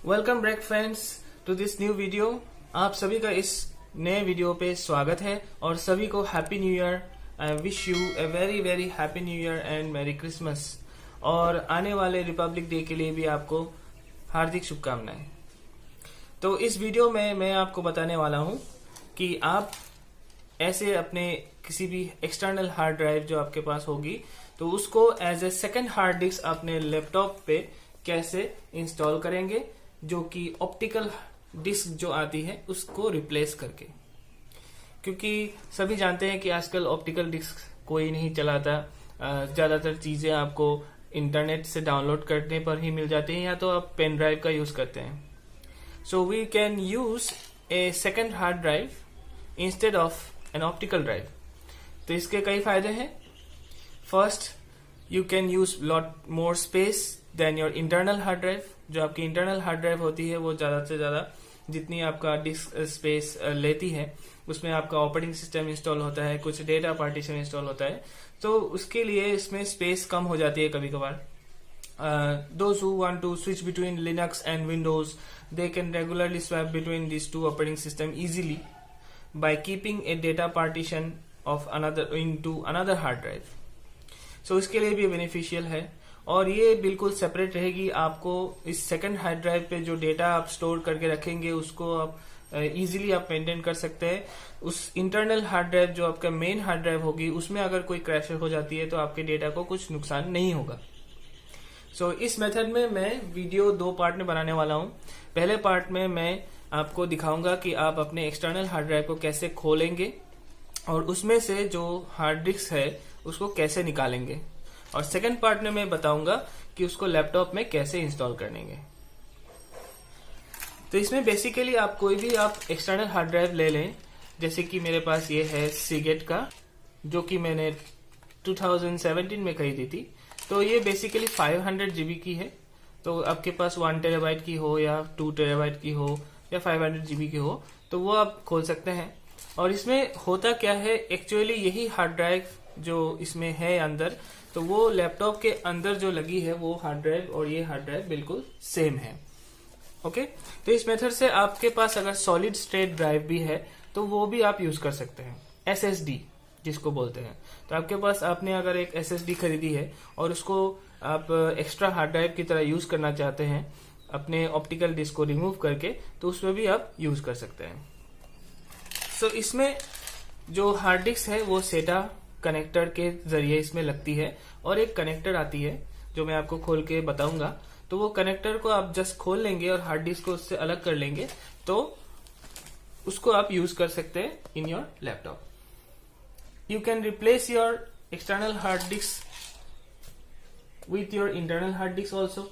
Welcome back friends to this new video. आप सभी का इस नए वीडियो पे स्वागत है और सभी को happy new year. I wish U a very very happy new year and merry Christmas. और आने वाले रिपब्लिक डे के लिए भी आपको हार्दिक शुभकामनाएं। तो इस वीडियो में मैं आपको बताने वाला हूं कि आप ऐसे अपने किसी भी एक्सटर्नल हार्ड ड्राइव जो आपके पास होगी तो उसको as a second hard disk अपने लैपटॉप पे कैसे इंस्टॉल करेंगे, जो कि ऑप्टिकल डिस्क जो आती है उसको रिप्लेस करके। क्योंकि सभी जानते हैं कि आजकल ऑप्टिकल डिस्क कोई नहीं चलाता। ज्यादातर चीजें आपको इंटरनेट से डाउनलोड करने पर ही मिल जाती हैं या तो आप पेन ड्राइव का यूज करते हैं। So we can use a second hard drive instead of an optical drive. तो इसके कई फायदे हैं। First, you can use lot more space than your internal hard drive. जो आपकी इंटरनल हार्ड ड्राइव होती है वो ज्यादा से ज्यादा जितनी आपका डिस्क स्पेस लेती है उसमें आपका ऑपरेटिंग सिस्टम इंस्टॉल होता है, कुछ डेटा पार्टीशन इंस्टॉल होता है, तो उसके लिए इसमें स्पेस कम हो जाती है कभी कभार। Those who want to switch between Linux and Windows, they can regularly swap between these two operating systems easily by keeping a data partition of another into another hard drive. So इसके लिए भी beneficial है और ये बिल्कुल separate रहेगी। आपको इस सेकंड हार्ड ड्राइव पे जो डेटा आप स्टोर करके रखेंगे उसको आप इजीली आप मेंटेन कर सकते हैं। उस इंटरनल हार्ड ड्राइव जो आपका मेन हार्ड ड्राइव होगी उसमें अगर कोई क्रैश हो जाती है तो आपके डेटा को कुछ नुकसान नहीं होगा। सो इस मेथड में मैं वीडियो दो पार्ट में बनाने वाला हूं। पहले पार्ट में मैं आपको दिखाऊंगा कि आप अपने एक्सटर्नल हार्ड ड्राइव को कैसे खोलेंगे और उसमें से जो हार्ड डिस्क है उसको कैसे निकालेंगे, और सेकंड पार्ट में मैं बताऊंगा कि उसको लैपटॉप में कैसे इंस्टॉल करेंगे। तो इसमें बेसिकली आप कोई भी आप एक्सटर्नल हार्ड ड्राइव ले लें। जैसे कि मेरे पास ये है सीगेट का, जो कि मैंने 2017 में खरीदी थी। तो ये बेसिकली 500 जीबी की है। तो आपके पास 1 टेराबाइट की हो या 2 टेराबाइट की हो या 500 जीबी की हो तो वो आप खोल सकते हैं। और इसमें होता क्या है, एक्चुअली यही हार्ड ड्राइव जो इसमें है अंदर, तो वो लैपटॉप के अंदर जो लगी है वो हार्ड ड्राइव और ये हार्ड ड्राइव बिल्कुल सेम है। ओके, तो इस मेथड से आपके पास अगर सॉलिड स्टेट ड्राइव भी है तो वो भी आप यूज कर सकते हैं, एसएसडी जिसको बोलते हैं। तो आपके पास आपने अगर एक एसएसडी खरीदी है और उसको आप एक्स्ट्रा हार्ड ड्राइव की तरह यूज करना चाहते हैं अपने ऑप्टिकल डिस्क को रिमूव करके, तो उसमें भी आप यूज कर सकते हैं। सो इसमें जो हार्ड डिस्क है वो सेटा कनेक्टर के जरिए इसमें लगती है और एक कनेक्टर आती है जो मैं आपको खोल के बताऊंगा। तो वो कनेक्टर को आप जस्ट खोल लेंगे और हार्ड डिस्क को उससे अलग कर लेंगे तो उसको आप यूज कर सकते हैं in your laptop. You can replace your external hard disk with your internal hard disk also.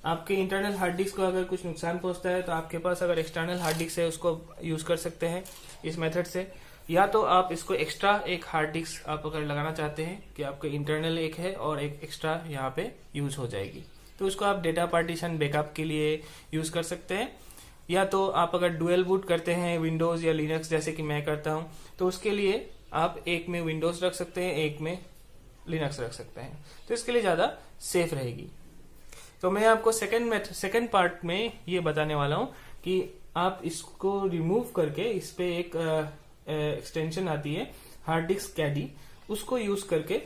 आपके इंटरनल हार्ड डिस्क को अगर कुछ नुकसान पहुंचता है तो आपके पास अगर एक्सटर्नल हार्ड डिस्क है उसको यूज कर सकते हैं इस मेथड से। या तो आप इसको एक्स्ट्रा एक हार्ड डिस्क आप अगर लगाना चाहते हैं कि आपके इंटरनल एक है और एक एक्स्ट्रा यहाँ पे यूज हो जाएगी, तो उसको आप डेटा पार्टीशन बैकअप के लिए यूज कर सकते हैं। या तो आप अगर डुअल बूट करते हैं विंडोज या लिनक्स जैसे कि मैं करता हूं, तो उसके लिए आप एक में विंडोज रख सकते हैं, एक में लिनक्स रख सकते हैं, तो इसके लिए ज्यादा सेफ रहेगी। तो मैं आपको सेकंड पार्ट में ये बताने वाला हूं कि आप इसको रिमूव करके इस पे एक एक्सटेंशन आती है हार्ड डिस्क कैडी, उसको यूज करके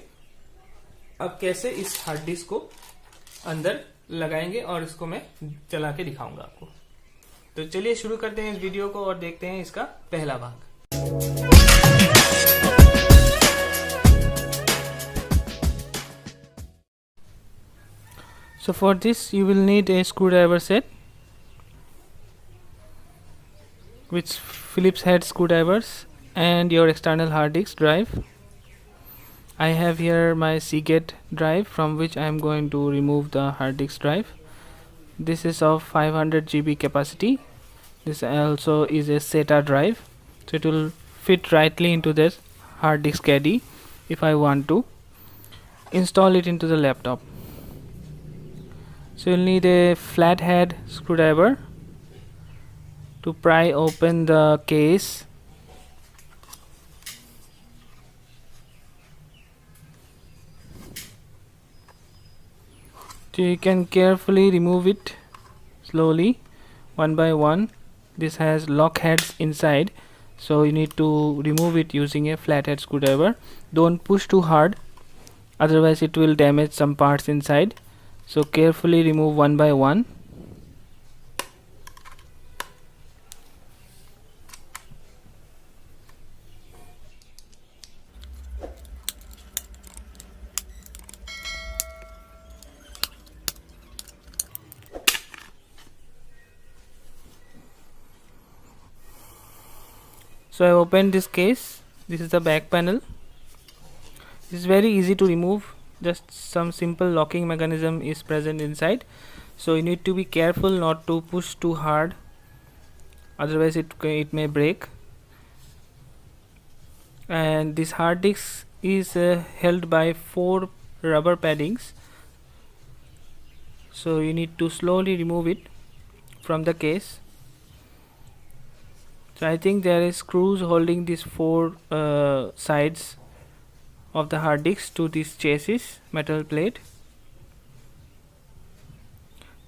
आप कैसे इस हार्ड डिस्क को अंदर लगाएंगे और इसको मैं चला के दिखाऊंगा आपको। तो चलिए शुरू करते हैं इस वीडियो को और देखते हैं इसका पहला भाग। So for this you will need a screwdriver set with Phillips head screwdrivers and your external hard disk drive. I have here my Seagate drive from which I am going to remove the hard disk drive. This is of 500 GB capacity. This also is a SATA drive, so it will fit rightly into this hard disk caddy if I want to install it into the laptop. So you'll need a flathead screwdriver to pry open the case. So you can carefully remove it slowly, one by one. This has lock heads inside, so you need to remove it using a flathead screwdriver. Don't push too hard, otherwise it will damage some parts inside. So carefully remove one by one. So I opened this case. This is the back panel. This is very easy to remove. Just some simple locking mechanism is present inside. So you need to be careful not to push too hard, otherwise it may break. And this hard disk is held by 4 rubber paddings. So you need to slowly remove it from the case. So I think there is screws holding these 4 sides of the hard disk to this chassis metal plate.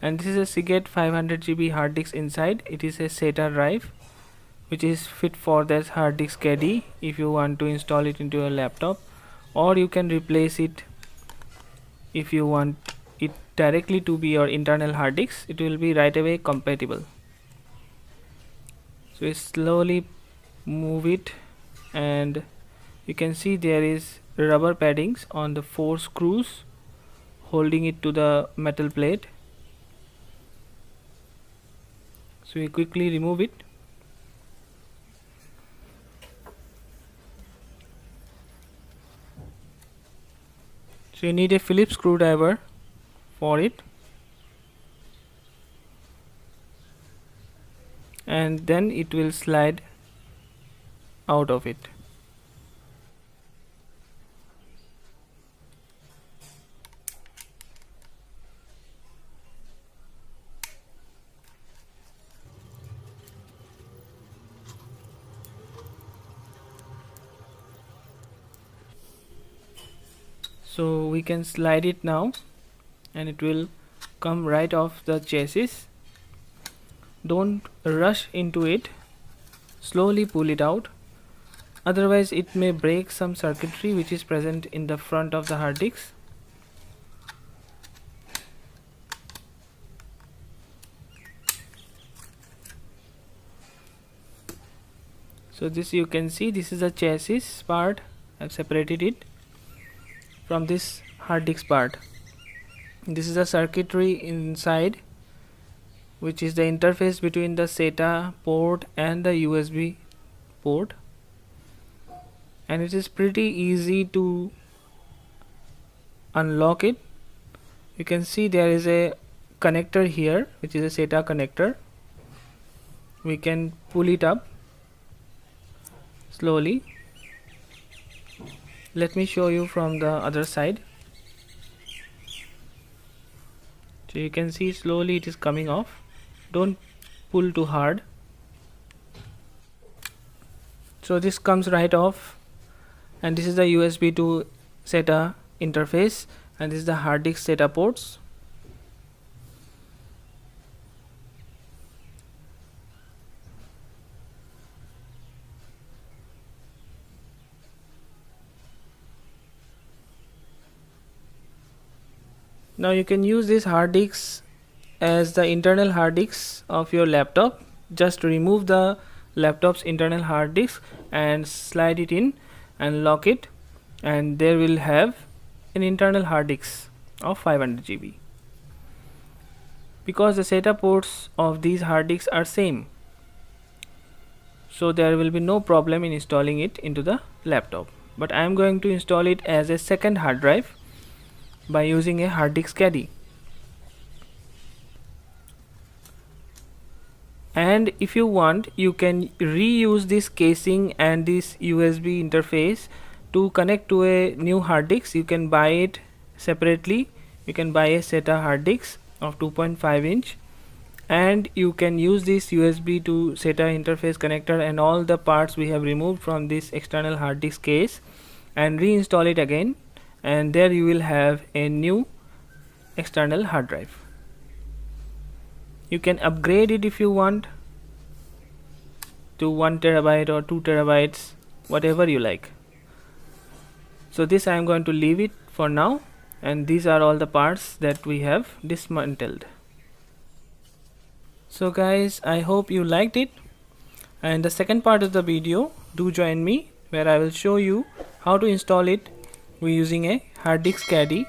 And this is a Seagate 500 GB hard disk inside. It is a SATA drive which is fit for that hard disk caddy if you want to install it into your laptop, or you can replace it if you want it directly to be your internal hard disk. It will be right away compatible. So you slowly move it, and you can see there is rubber paddings on the 4 screws holding it to the metal plate. So you quickly remove it. So you need a Phillips screwdriver for it, and then it will slide out of it. So we can slide it now, and it will come right off the chassis. Don't rush into it, slowly pull it out, otherwise it may break some circuitry which is present in the front of the hard disk. So this, you can see, this is the chassis part. I've separated it from this hard disk part. This is the circuitry inside, which is the interface between the SATA port and the USB port, and it is pretty easy to unlock it. You can see there is a connector here which is a SATA connector. We can pull it up slowly. Let me show you from the other side. So you can see slowly it is coming off. Don't pull too hard. So this comes right off, and this is the USB to SATA interface, and this is the hard disk SATA ports. Now you can use this hard disk as the internal hard disk of your laptop. Just remove the laptop's internal hard disk and slide it in and lock it, and there will have an internal hard disk of 500 GB. Because the SATA ports of these hard disks are same, so there will be no problem in installing it into the laptop. But I am going to install it as a second hard drive by using a hard disk caddy. And if you want, you can reuse this casing and this USB interface to connect to a new hard disk. You can buy it separately. You can buy a SATA hard disk of 2.5 inch, and you can use this USB to SATA interface connector and all the parts we have removed from this external hard disk case and reinstall it again, and there you will have a new external hard drive. You can upgrade it if you want to 1 terabyte or 2 terabytes, whatever you like. So this I am going to leave it for now, and these are all the parts that we have dismantled. So guys, I hope you liked it, and the second part of the video, do join me where I will show you how to install it using a hard disk caddy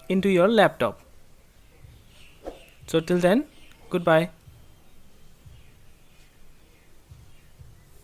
into your laptop. So till then, goodbye.